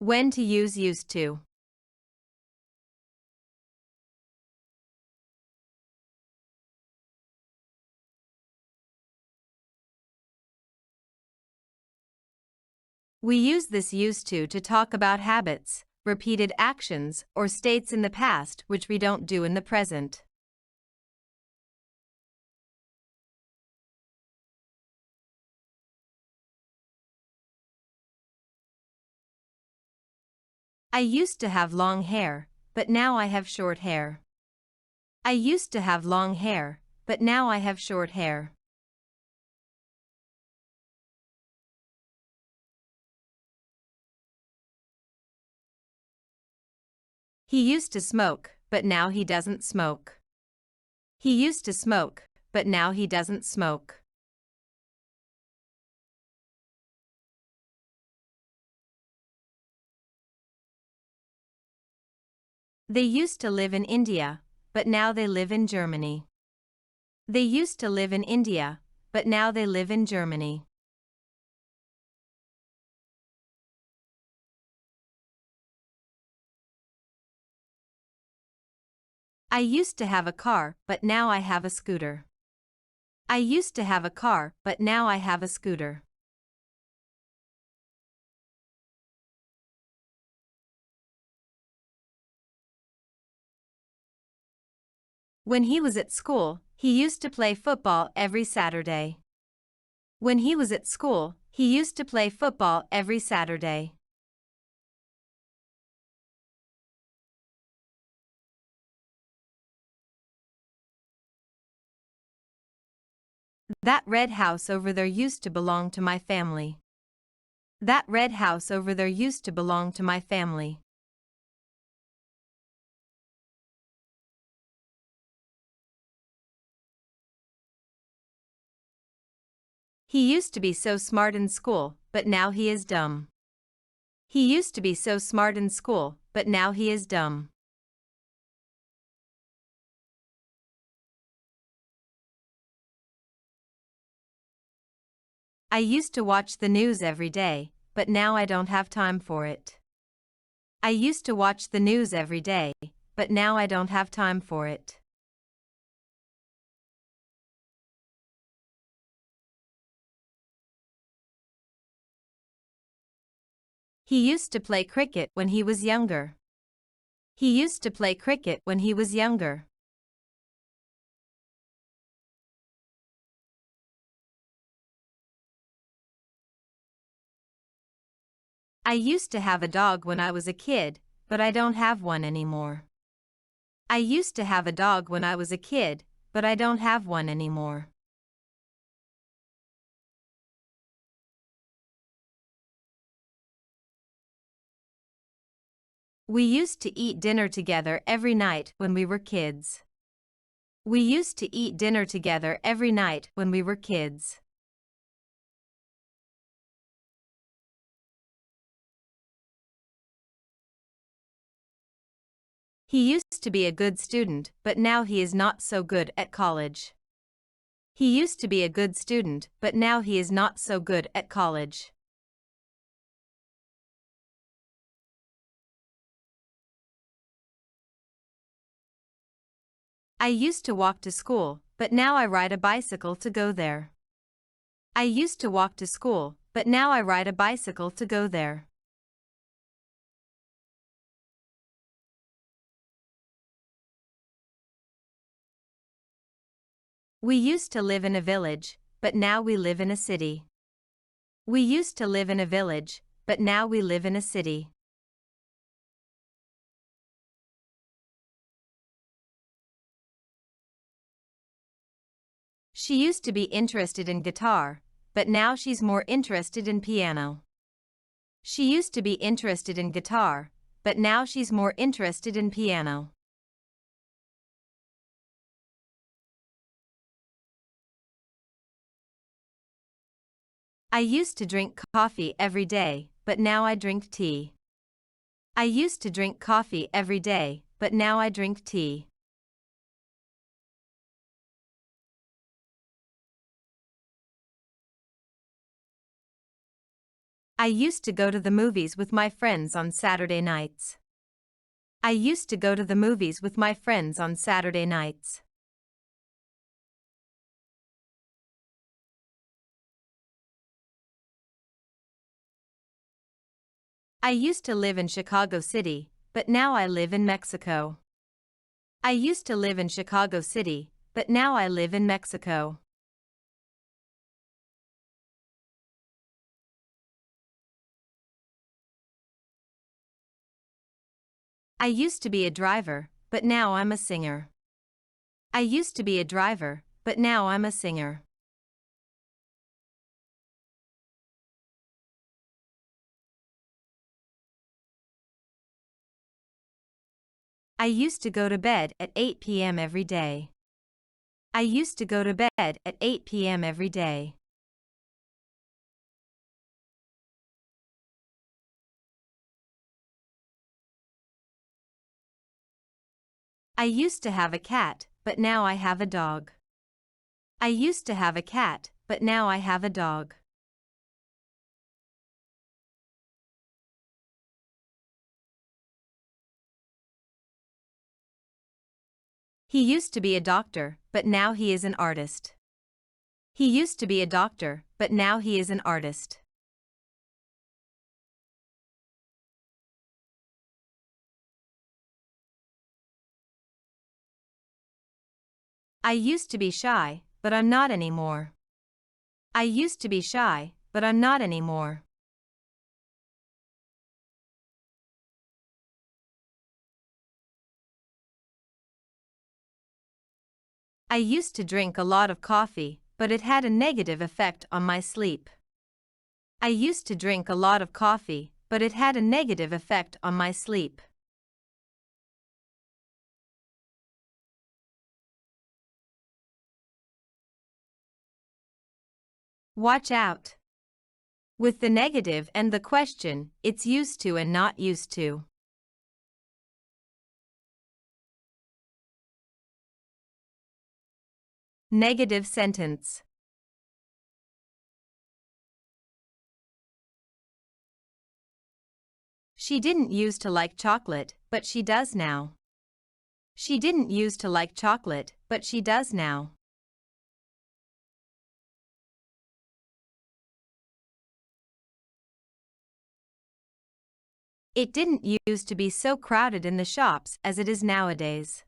When to use used to. We use this used to talk about habits, repeated actions, or states in the past which we don't do in the present. I used to have long hair, but now I have short hair. I used to have long hair, but now I have short hair. He used to smoke, but now he doesn't smoke. He used to smoke, but now he doesn't smoke. They used to live in India, but now they live in Germany. They used to live in India, but now they live in Germany. I used to have a car, but now I have a scooter. I used to have a car, but now I have a scooter. When he was at school, he used to play football every Saturday. When he was at school, he used to play football every Saturday. That red house over there used to belong to my family. That red house over there used to belong to my family. He used to be so smart in school, but now he is dumb. He used to be so smart in school, but now he is dumb. I used to watch the news every day, but now I don't have time for it. I used to watch the news every day, but now I don't have time for it. He used to play cricket when he was younger. He used to play cricket when he was younger. I used to have a dog when I was a kid, but I don't have one anymore. I used to have a dog when I was a kid, but I don't have one anymore. We used to eat dinner together every night when we were kids. We used to eat dinner together every night when we were kids. He used to be a good student, but now he is not so good at college. He used to be a good student, but now he is not so good at college. I used to walk to school, but now I ride a bicycle to go there. I used to walk to school, but now I ride a bicycle to go there. We used to live in a village, but now we live in a city. We used to live in a village, but now we live in a city. She used to be interested in guitar, but now she's more interested in piano. She used to be interested in guitar, but now she's more interested in piano. I used to drink coffee every day, but now I drink tea. I used to drink coffee every day, but now I drink tea. I used to go to the movies with my friends on Saturday nights. I used to go to the movies with my friends on Saturday nights. I used to live in Chicago City, but now I live in Mexico. I used to live in Chicago City, but now I live in Mexico. I used to be a driver, but now I'm a singer. I used to be a driver, but now I'm a singer. I used to go to bed at 8 p.m. every day. I used to go to bed at 8 p.m. every day. I used to have a cat, but now I have a dog. I used to have a cat, but now I have a dog. He used to be a doctor, but now he is an artist. He used to be a doctor, but now he is an artist. I used to be shy, but I'm not anymore. I used to be shy, but I'm not anymore. I used to drink a lot of coffee, but it had a negative effect on my sleep. I used to drink a lot of coffee, but it had a negative effect on my sleep. Watch out. With the negative and the question, it's used to and not used to. Negative sentence. She didn't used to like chocolate, but she does now. She didn't used to like chocolate, but she does now. It didn't used to be so crowded in the shops as it is nowadays.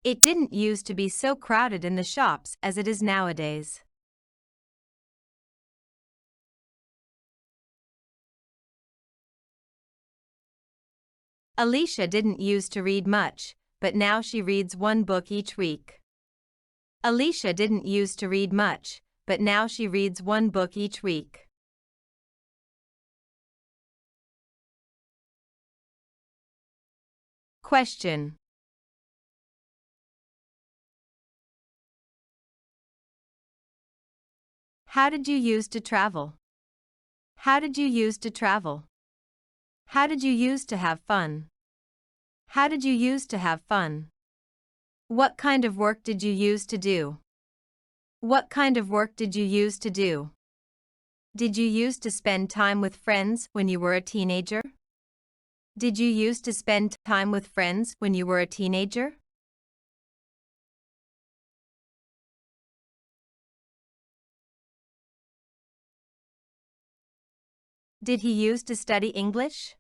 It didn't used to be so crowded in the shops as it is nowadays. Alicia didn't used to read much, but now she reads one book each week. Alicia didn't used to read much, but now she reads one book each week. Question. How did you use to travel? How did you use to travel? How did you use to have fun? How did you use to have fun? What kind of work did you use to do? What kind of work did you use to do? Did you use to spend time with friends when you were a teenager? Did you use to spend time with friends when you were a teenager? Did he use to study English?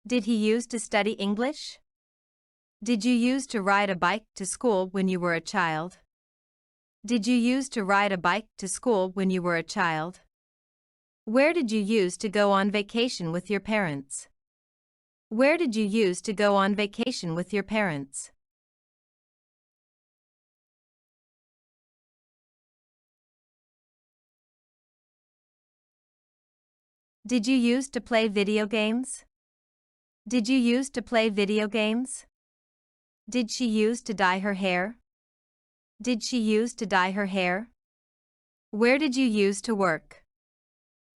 Did he use to study English? Did you use to ride a bike to school when you were a child? Did you use to ride a bike to school when you were a child? Where did you use to go on vacation with your parents? Where did you use to go on vacation with your parents? Did you use to play video games? Did you use to play video games? Did she use to dye her hair? Did she use to dye her hair? Where did you use to work?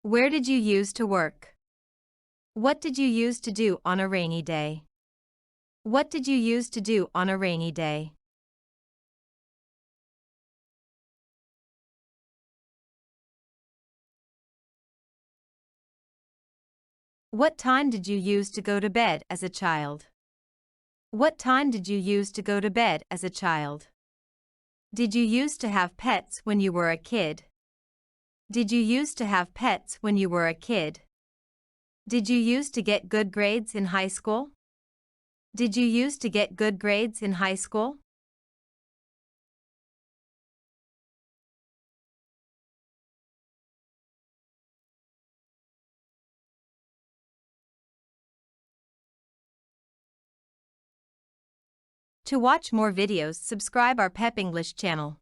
Where did you use to work? What did you use to do on a rainy day? What did you use to do on a rainy day? What time did you use to go to bed as a child? What time did you use to go to bed as a child? Did you used to have pets when you were a kid? Did you used to have pets when you were a kid? Did you used to get good grades in high school? Did you used to get good grades in high school? To watch more videos, subscribe our PEP English channel.